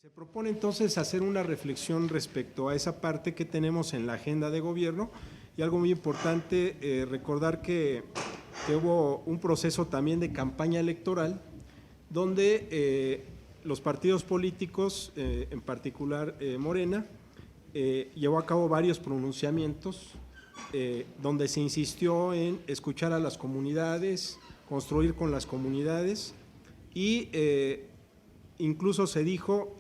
Se propone entonces hacer una reflexión respecto a esa parte que tenemos en la agenda de gobierno y algo muy importante, recordar que hubo un proceso también de campaña electoral donde los partidos políticos, en particular Morena, llevó a cabo varios pronunciamientos donde se insistió en escuchar a las comunidades, construir con las comunidades y incluso se dijo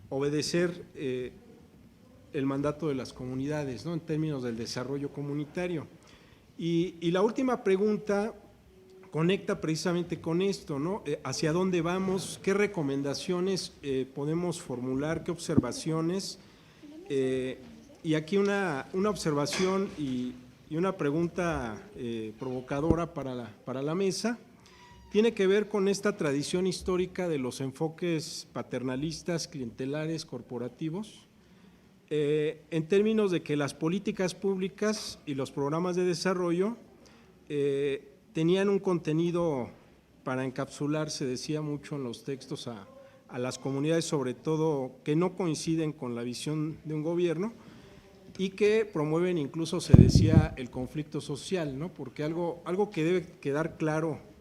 obedecer el mandato de las comunidades, ¿no?, en términos del desarrollo comunitario. Y la última pregunta conecta precisamente con esto, ¿no? ¿Hacia dónde vamos? ¿Qué recomendaciones podemos formular? ¿Qué observaciones? Y aquí una observación y una pregunta provocadora para la mesa. Tiene que ver con esta tradición histórica de los enfoques paternalistas, clientelares, corporativos, en términos de que las políticas públicas y los programas de desarrollo tenían un contenido para encapsular, se decía mucho en los textos, a las comunidades, sobre todo que no coinciden con la visión de un gobierno y que promueven incluso, se decía, el conflicto social, ¿no? Porque algo que debe quedar claro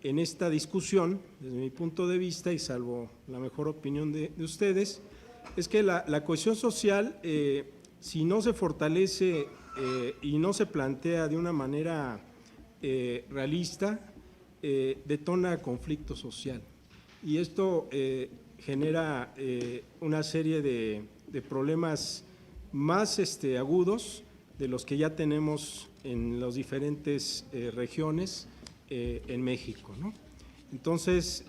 en esta discusión, desde mi punto de vista y salvo la mejor opinión de ustedes, es que la cohesión social, si no se fortalece y no se plantea de una manera realista, detona conflicto social. Y esto genera una serie de problemas más agudos de los que ya tenemos en las diferentes regiones en México, ¿no? Entonces,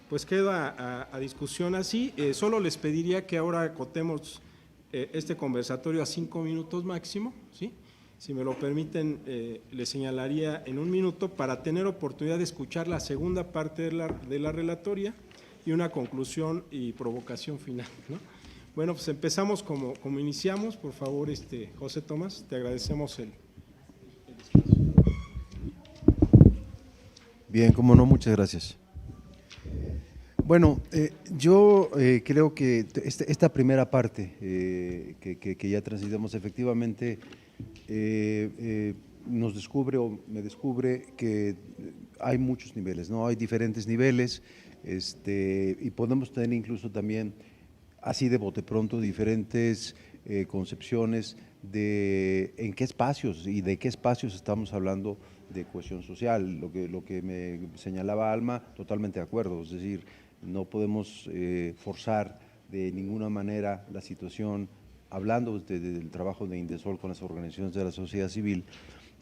pues queda a discusión así. Solo les pediría que ahora acotemos este conversatorio a 5 minutos máximo, ¿sí? Si me lo permiten, les señalaría en 1 minuto para tener oportunidad de escuchar la segunda parte de la relatoria y una conclusión y provocación final, ¿no? Bueno, pues empezamos como iniciamos. Por favor, José Tomás, te agradecemos el espacio. Bien, cómo no, muchas gracias. Bueno, yo creo que esta primera parte que ya transitamos efectivamente nos descubre o me descubre que hay muchos niveles, ¿no? Hay diferentes niveles y podemos tener incluso también, así de bote pronto, diferentes concepciones de en qué espacios y de qué espacios estamos hablando de cohesión social. Lo que me señalaba Alma, totalmente de acuerdo, es decir, no podemos forzar de ninguna manera la situación, hablando del trabajo de Indesol con las organizaciones de la sociedad civil,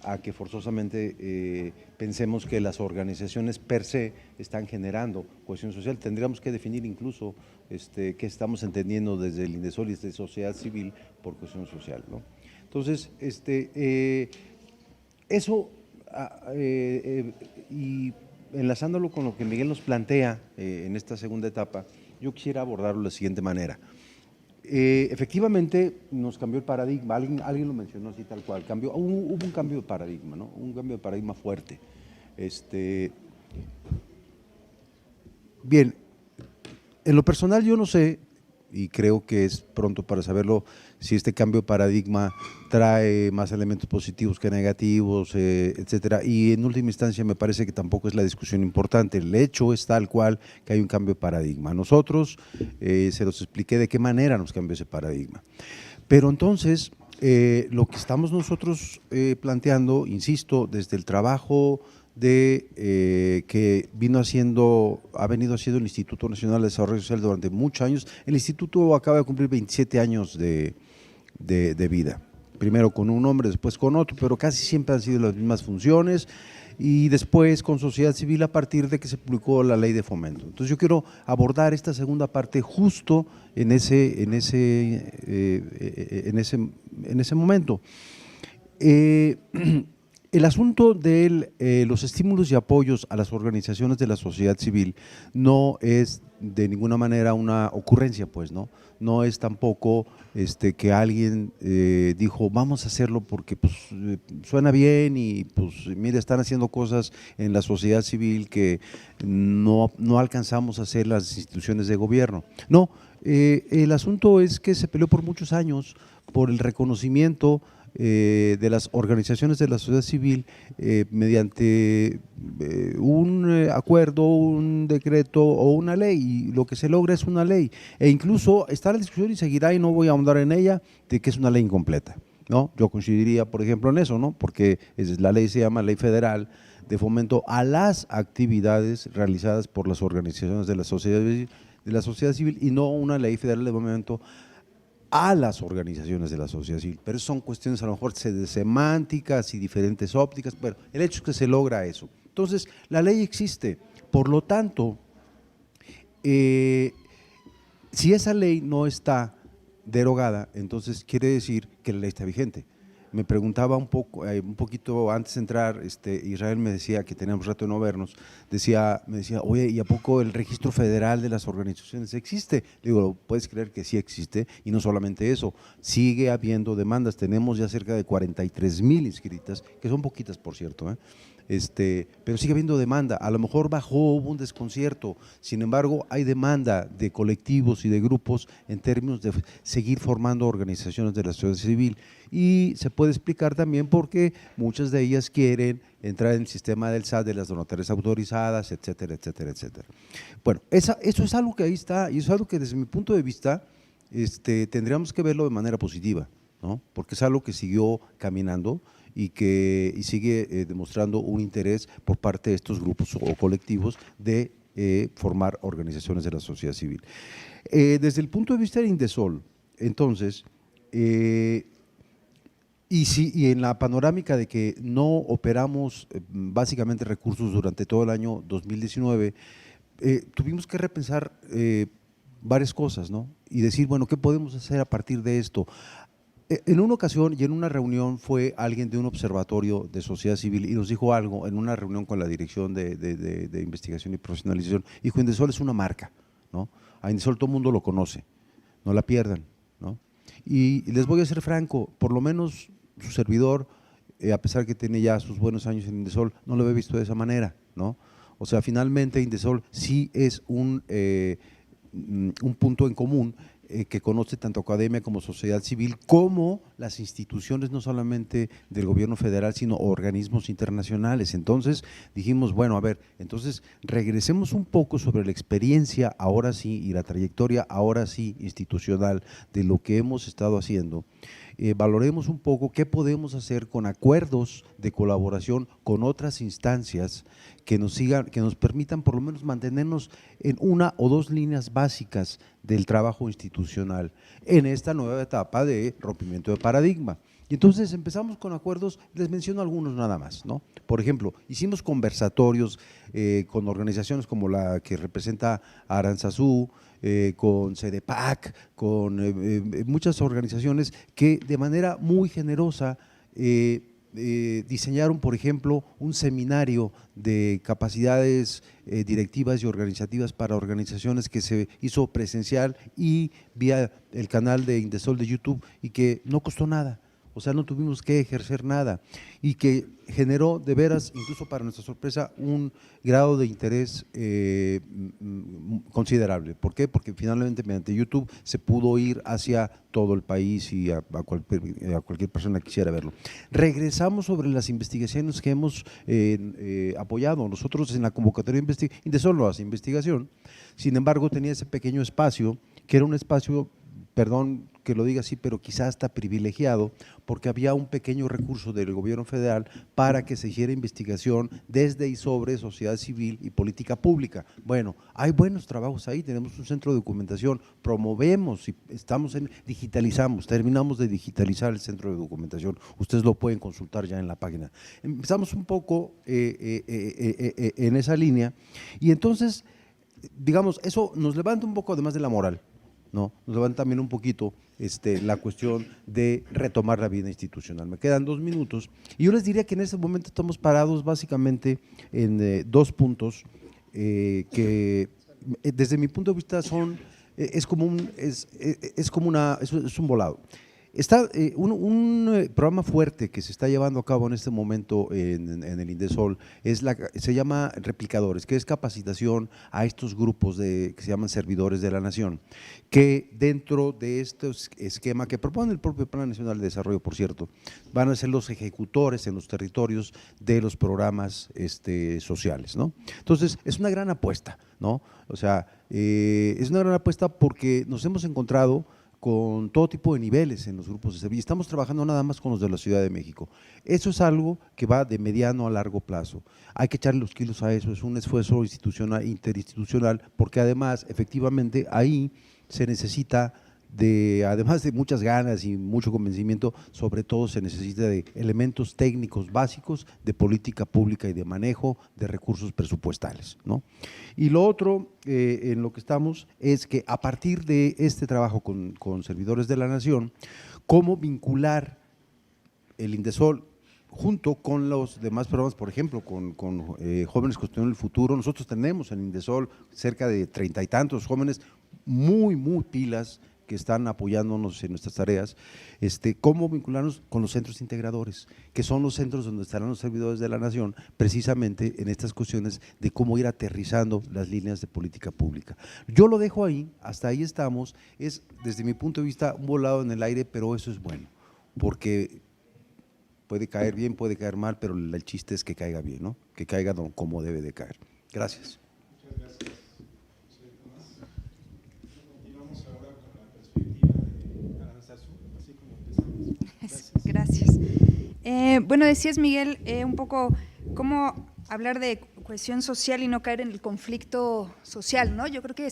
a que forzosamente pensemos que las organizaciones per se están generando cohesión social. Tendríamos que definir incluso qué estamos entendiendo desde el Indesol y desde sociedad civil por cohesión social, ¿no? Entonces, eso, y enlazándolo con lo que Miguel nos plantea en esta segunda etapa, yo quisiera abordarlo de la siguiente manera. Efectivamente nos cambió el paradigma, alguien lo mencionó así tal cual, hubo un cambio de paradigma, ¿no? Un cambio de paradigma fuerte. Bien, en lo personal yo no sé, y creo que es pronto para saberlo, si este cambio de paradigma trae más elementos positivos que negativos, etcétera, y en última instancia me parece que tampoco es la discusión importante. El hecho es tal cual que hay un cambio de paradigma. Nosotros se los expliqué de qué manera nos cambió ese paradigma. Pero entonces, lo que estamos nosotros planteando, insisto, desde el trabajo que ha venido haciendo el Instituto Nacional de Desarrollo Social durante muchos años. El instituto acaba de cumplir 27 años de vida, primero con un nombre, después con otro, pero casi siempre han sido las mismas funciones, y después con sociedad civil a partir de que se publicó la ley de fomento. Entonces yo quiero abordar esta segunda parte justo en ese momento. El asunto de los estímulos y apoyos a las organizaciones de la sociedad civil no es de ninguna manera una ocurrencia, pues, ¿no? No es tampoco que alguien dijo, vamos a hacerlo porque pues, suena bien y pues mire, están haciendo cosas en la sociedad civil que no alcanzamos a hacer las instituciones de gobierno. No, el asunto es que se peleó por muchos años por el reconocimiento de las organizaciones de la sociedad civil mediante un acuerdo, un decreto o una ley, y lo que se logra es una ley, e incluso está la discusión y seguirá, y no voy a ahondar en ella, de que es una ley incompleta, ¿no? Yo coincidiría, por ejemplo, en eso, ¿no? Porque la ley se llama Ley Federal de Fomento a las actividades realizadas por las organizaciones de la sociedad civil y no una ley federal de fomento a las organizaciones de la sociedad civil, pero son cuestiones a lo mejor de semánticas y diferentes ópticas, pero el hecho es que se logra eso. Entonces, la ley existe, por lo tanto, si esa ley no está derogada, entonces quiere decir que la ley está vigente. Me preguntaba un poquito antes de entrar, Israel me decía que teníamos rato de no vernos, me decía, oye, ¿y a poco el registro federal de las organizaciones existe? Le digo, ¿puedes creer que sí existe? Y no solamente eso, sigue habiendo demandas, tenemos ya cerca de 43,000 inscritas, que son poquitas por cierto, pero sigue habiendo demanda, a lo mejor bajó, hubo un desconcierto, sin embargo hay demanda de colectivos y de grupos en términos de seguir formando organizaciones de la sociedad civil, y se puede explicar también porque muchas de ellas quieren entrar en el sistema del SAT, de las donatarias autorizadas, etcétera, etcétera, etcétera. Bueno, eso es algo que ahí está, y es algo que desde mi punto de vista tendríamos que verlo de manera positiva, ¿no? Porque es algo que siguió caminando y que sigue demostrando un interés por parte de estos grupos o colectivos de formar organizaciones de la sociedad civil. Desde el punto de vista del Indesol, entonces, y en la panorámica de que no operamos básicamente recursos durante todo el año 2019, tuvimos que repensar varias cosas, ¿no? Y decir, bueno, ¿qué podemos hacer a partir de esto? En una ocasión y en una reunión fue alguien de un observatorio de sociedad civil y nos dijo algo en una reunión con la Dirección de Investigación y Profesionalización. Dijo, Indesol es una marca, ¿no? A Indesol todo el mundo lo conoce, no la pierdan, ¿no? Y les voy a ser franco, por lo menos su servidor, a pesar que tiene ya sus buenos años en Indesol, no lo había visto de esa manera, ¿no? O sea, finalmente Indesol sí es un punto en común que conoce tanto academia como sociedad civil, como las instituciones no solamente del gobierno federal, sino organismos internacionales. Entonces dijimos, bueno, a ver, entonces regresemos un poco sobre la experiencia ahora sí y la trayectoria ahora sí institucional de lo que hemos estado haciendo. Valoremos un poco qué podemos hacer con acuerdos de colaboración con otras instancias que nos permitan por lo menos mantenernos en una o dos líneas básicas del trabajo institucional en esta nueva etapa de rompimiento de paradigma. Y entonces empezamos con acuerdos, les menciono algunos nada más, ¿no? Por ejemplo, hicimos conversatorios con organizaciones como la que representa a Aranzazú, con CEDEPAC, con muchas organizaciones que de manera muy generosa diseñaron, por ejemplo, un seminario de capacidades directivas y organizativas para organizaciones que se hizo presencial y vía el canal de Indesol de YouTube y que no costó nada. O sea, no tuvimos que ejercer nada y que generó de veras, incluso para nuestra sorpresa, un grado de interés considerable. ¿Por qué? Porque finalmente mediante YouTube se pudo ir hacia todo el país y a cualquier persona que quisiera verlo. Regresamos sobre las investigaciones que hemos apoyado. Nosotros en la convocatoria de Indesol no hace investigación, sin embargo tenía ese pequeño espacio, que era un espacio, perdón que lo diga así, pero quizás hasta privilegiado, porque había un pequeño recurso del gobierno federal para que se hiciera investigación desde y sobre sociedad civil y política pública. Bueno, hay buenos trabajos ahí, tenemos un centro de documentación, promovemos y digitalizamos, terminamos de digitalizar el centro de documentación, ustedes lo pueden consultar ya en la página. Empezamos un poco en esa línea y entonces, digamos, eso nos levanta un poco además de la moral, ¿no? Nos levantan también un poquito la cuestión de retomar la vida institucional. Me quedan 2 minutos y yo les diría que en este momento estamos parados básicamente en 2 puntos que desde mi punto de vista es un volado. Está un programa fuerte que se está llevando a cabo en este momento en el Indesol, se llama Replicadores, que es capacitación a estos grupos que se llaman servidores de la nación, que dentro de este esquema que propone el propio Plan Nacional de Desarrollo, por cierto, van a ser los ejecutores en los territorios de los programas sociales, ¿no? Entonces, es una gran apuesta, ¿no? O sea, es una gran apuesta porque nos hemos encontrado con todo tipo de niveles en los grupos de servicio. Estamos trabajando nada más con los de la Ciudad de México. Eso es algo que va de mediano a largo plazo. Hay que echarle los kilos a eso, es un esfuerzo interinstitucional, porque además, efectivamente, ahí se necesita además de muchas ganas y mucho convencimiento, sobre todo se necesita de elementos técnicos básicos de política pública y de manejo de recursos presupuestales, ¿no? Y lo otro en lo que estamos es que a partir de este trabajo con servidores de la nación, cómo vincular el Indesol junto con los demás programas, por ejemplo, con Jóvenes Construyendo el Futuro. Nosotros tenemos en Indesol cerca de 30 y tantos jóvenes muy pilas que están apoyándonos en nuestras tareas, cómo vincularnos con los centros integradores, que son los centros donde estarán los servidores de la nación, precisamente en estas cuestiones de cómo ir aterrizando las líneas de política pública. Yo lo dejo ahí, hasta ahí estamos, es desde mi punto de vista un volado en el aire, pero eso es bueno, porque puede caer bien, puede caer mal, pero el chiste es que caiga bien, ¿no? Que caiga como debe de caer. Gracias. Muchas gracias. Continuamos ahora con la perspectiva de Aranzazú, así como empezamos. Gracias. Bueno, decías, Miguel, un poco cómo hablar de cohesión social y no caer en el conflicto social, ¿no? Yo creo que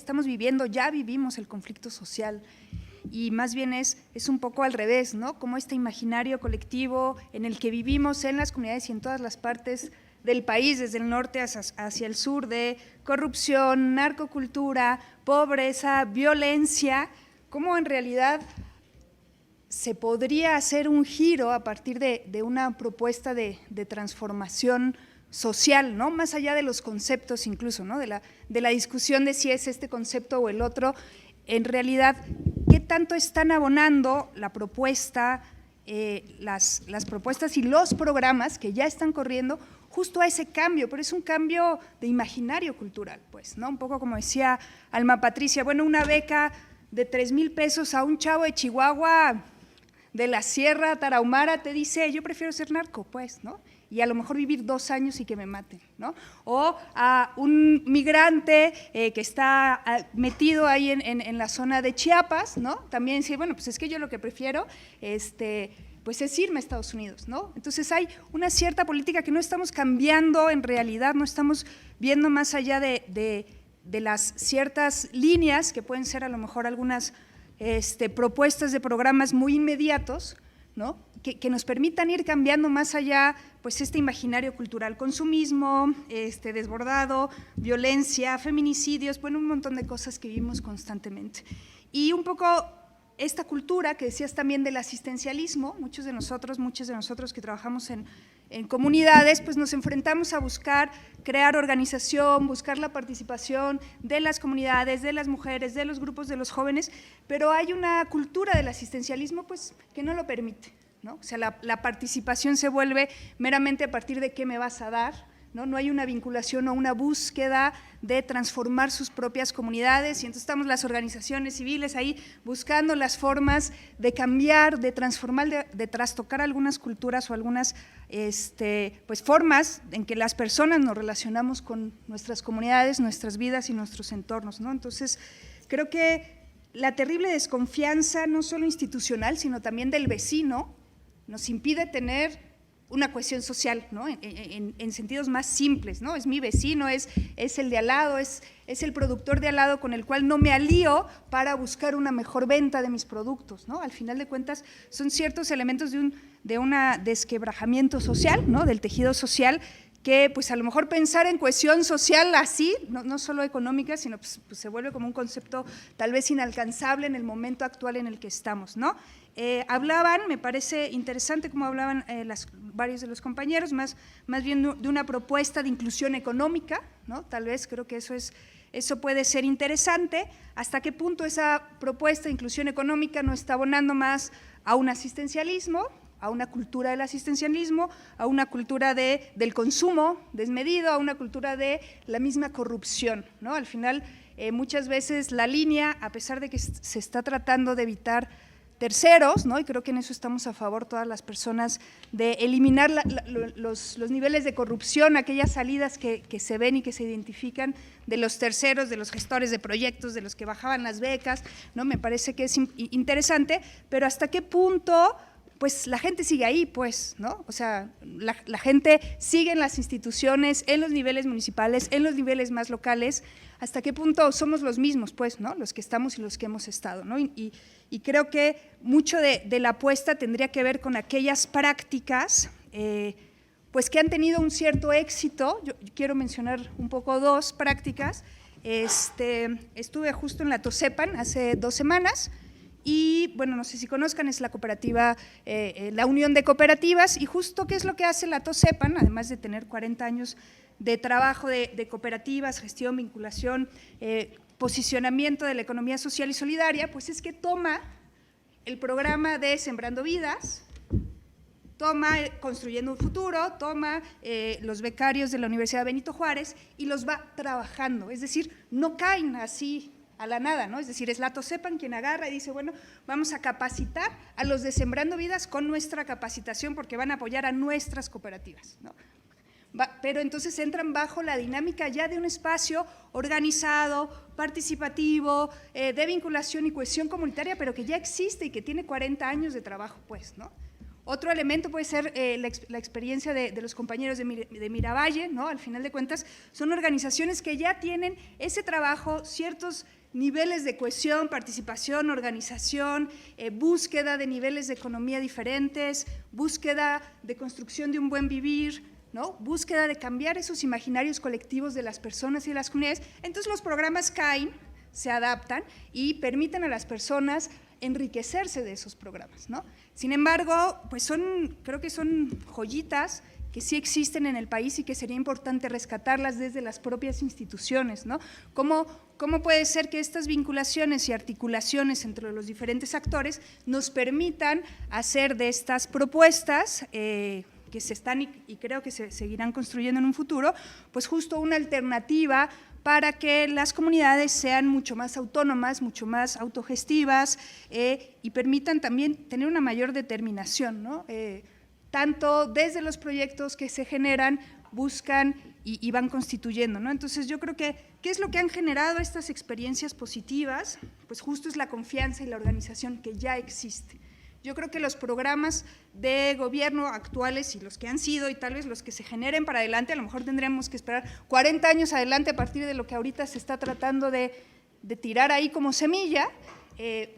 ya vivimos el conflicto social y más bien es un poco al revés, ¿no? Como este imaginario colectivo en el que vivimos en las comunidades y en todas las partes del país, desde el norte hacia el sur, de corrupción, narcocultura, pobreza, violencia, cómo en realidad se podría hacer un giro a partir de una propuesta de transformación social, ¿no? Más allá de los conceptos incluso, ¿no? De la discusión de si es este concepto o el otro, en realidad, ¿qué tanto están abonando la propuesta, las propuestas y los programas que ya están corriendo justo a ese cambio? Pero es un cambio de imaginario cultural, pues, ¿no? Un poco como decía Alma Patricia, bueno, una beca de 3,000 pesos a un chavo de Chihuahua, de la Sierra Tarahumara, te dice, yo prefiero ser narco, pues, ¿no? Y a lo mejor vivir 2 años y que me maten, ¿no? O a un migrante que está metido ahí en la zona de Chiapas, ¿no? También dice, bueno, pues es que yo lo que prefiero, pues es irme a Estados Unidos, ¿no? Entonces hay una cierta política que no estamos cambiando en realidad, no estamos viendo más allá de las ciertas líneas que pueden ser a lo mejor algunas propuestas de programas muy inmediatos, ¿no? Que nos permitan ir cambiando más allá, pues este imaginario cultural, consumismo, desbordado, violencia, feminicidios, bueno, un montón de cosas que vivimos constantemente. Y un poco esta cultura que decías también del asistencialismo, muchos de nosotros que trabajamos en comunidades, pues nos enfrentamos a buscar crear organización, buscar la participación de las comunidades, de las mujeres, de los grupos de los jóvenes, pero hay una cultura del asistencialismo pues que no lo permite, ¿no? O sea, la participación se vuelve meramente a partir de qué me vas a dar, ¿no? No hay una vinculación o una búsqueda de transformar sus propias comunidades y entonces estamos las organizaciones civiles ahí buscando las formas de cambiar, de transformar, de trastocar algunas culturas o algunas pues formas en que las personas nos relacionamos con nuestras comunidades, nuestras vidas y nuestros entornos, ¿no? Entonces, creo que la terrible desconfianza no solo institucional, sino también del vecino, nos impide tener una cohesión social, ¿no? En sentidos más simples, ¿no? Es mi vecino, es el de al lado, es el productor de al lado con el cual no me alío para buscar una mejor venta de mis productos, ¿no? Al final de cuentas son ciertos elementos de un desquebrajamiento social, ¿no? Del tejido social que pues a lo mejor pensar en cohesión social así, no solo económica, sino pues se vuelve como un concepto tal vez inalcanzable en el momento actual en el que estamos, ¿no? Hablaban, me parece interesante como hablaban varios de los compañeros, más bien de una propuesta de inclusión económica, ¿no? Tal vez creo que eso puede ser interesante. ¿Hasta qué punto esa propuesta de inclusión económica no está abonando más a un asistencialismo, a una cultura del asistencialismo, a una cultura del consumo desmedido, a una cultura de la misma corrupción, ¿no? Al final, muchas veces la línea, a pesar de que se está tratando de evitar terceros, ¿no? Y creo que en eso estamos a favor todas las personas, de eliminar los niveles de corrupción, aquellas salidas que se ven y que se identifican de los terceros, de los gestores de proyectos, de los que bajaban las becas, ¿no? Me parece que es interesante, pero ¿hasta qué punto pues la gente sigue ahí, pues, ¿no? O sea, la gente sigue en las instituciones, en los niveles municipales, en los niveles más locales? ¿Hasta qué punto somos los mismos, pues, ¿no? Los que estamos y los que hemos estado, ¿no? Y creo que mucho de la apuesta tendría que ver con aquellas prácticas pues que han tenido un cierto éxito. Yo quiero mencionar un poco 2 prácticas. Estuve justo en la TOSEPAN hace 2 semanas y, bueno, no sé si conozcan, es la cooperativa, la Unión de Cooperativas, y justo ¿qué es lo que hace la TOSEPAN? Además de tener 40 años de trabajo de cooperativas, gestión, vinculación, posicionamiento de la economía social y solidaria, pues es que toma el programa de Sembrando Vidas, toma Construyendo un Futuro, toma los becarios de la Universidad Benito Juárez y los va trabajando, es decir, no caen así a la nada, ¿no? Es decir, es la TOSEPAN quien agarra y dice, bueno, vamos a capacitar a los de Sembrando Vidas con nuestra capacitación porque van a apoyar a nuestras cooperativas, ¿no? Pero entonces entran bajo la dinámica ya de un espacio organizado, participativo, de vinculación y cohesión comunitaria, pero que ya existe y que tiene 40 años de trabajo, pues, ¿no? Otro elemento puede ser la experiencia de los compañeros de Miravalle, ¿no? Al final de cuentas, son organizaciones que ya tienen ese trabajo, ciertos niveles de cohesión, participación, organización, búsqueda de niveles de economía diferentes, búsqueda de construcción de un buen vivir, ¿no? Búsqueda de cambiar esos imaginarios colectivos de las personas y de las comunidades. Entonces los programas caen, se adaptan y permiten a las personas enriquecerse de esos programas, ¿no? Sin embargo, pues creo que son joyitas que sí existen en el país y que sería importante rescatarlas desde las propias instituciones, ¿no? ¿Cómo puede ser que estas vinculaciones y articulaciones entre los diferentes actores nos permitan hacer de estas propuestas que se están y creo que se seguirán construyendo en un futuro, pues justo una alternativa para que las comunidades sean mucho más autónomas, mucho más autogestivas y permitan también tener una mayor determinación, ¿no? Tanto desde los proyectos que se generan, buscan y van constituyendo, ¿no? Entonces yo creo que, ¿qué es lo que han generado estas experiencias positivas? Pues justo es la confianza y la organización que ya existe. Yo creo que los programas de gobierno actuales y los que han sido y tal vez los que se generen para adelante, a lo mejor tendríamos que esperar 40 años adelante a partir de lo que ahorita se está tratando de tirar ahí como semilla,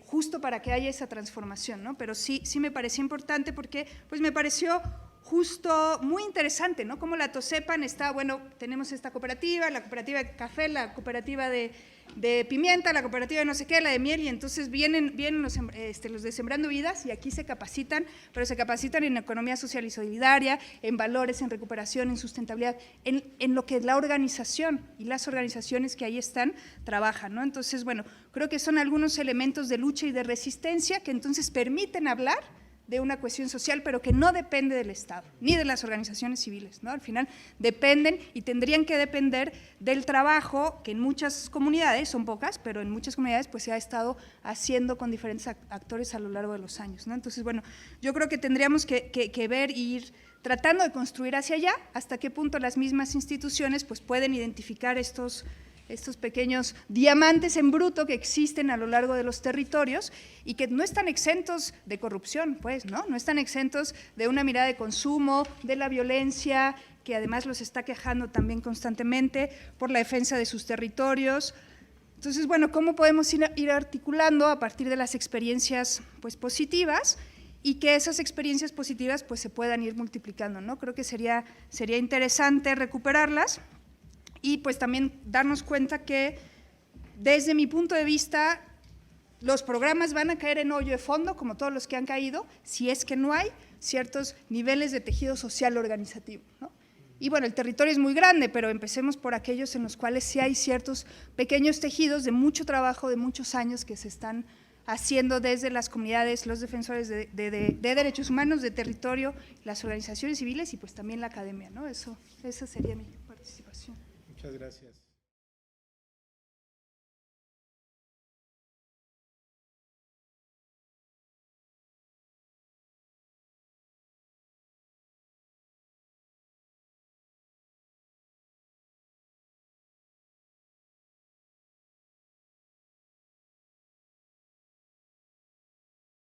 justo para que haya esa transformación, ¿no? Pero sí me pareció importante porque pues me pareció justo muy interesante, ¿no? Como la TOSEPAN está, bueno, tenemos esta cooperativa, la cooperativa de café, la cooperativa de pimienta, la cooperativa de no sé qué, la de miel, y entonces vienen los de Sembrando Vidas y aquí se capacitan, pero se capacitan en economía social y solidaria, en valores, en recuperación, en sustentabilidad, en lo que la organización y las organizaciones que ahí están trabajan, ¿no? Entonces, bueno, creo que son algunos elementos de lucha y de resistencia que entonces permiten hablar de una cohesión social, pero que no depende del Estado, ni de las organizaciones civiles, ¿no? Al final dependen y tendrían que depender del trabajo que en muchas comunidades, son pocas, pero en muchas comunidades pues se ha estado haciendo con diferentes actores a lo largo de los años, ¿no? Entonces, bueno, yo creo que tendríamos que ver e ir tratando de construir hacia allá, hasta qué punto las mismas instituciones pues pueden identificar estos pequeños diamantes en bruto que existen a lo largo de los territorios y que no están exentos de corrupción, pues, ¿no? No están exentos de una mirada de consumo, de la violencia, que además los está quejando también constantemente por la defensa de sus territorios. Entonces, bueno, ¿cómo podemos ir articulando a partir de las experiencias pues, positivas? y que esas experiencias positivas pues se puedan ir multiplicando, ¿no? Creo que sería interesante recuperarlas y pues también darnos cuenta que desde mi punto de vista los programas van a caer en hoyo de fondo, como todos los que han caído, si es que no hay ciertos niveles de tejido social organizativo, ¿no? Y bueno, el territorio es muy grande, pero empecemos por aquellos en los cuales sí hay ciertos pequeños tejidos de mucho trabajo, de muchos años que se están haciendo desde las comunidades, los defensores de derechos humanos, de territorio, las organizaciones civiles y pues también la academia, ¿no? Esa sería mi participación. Muchas gracias.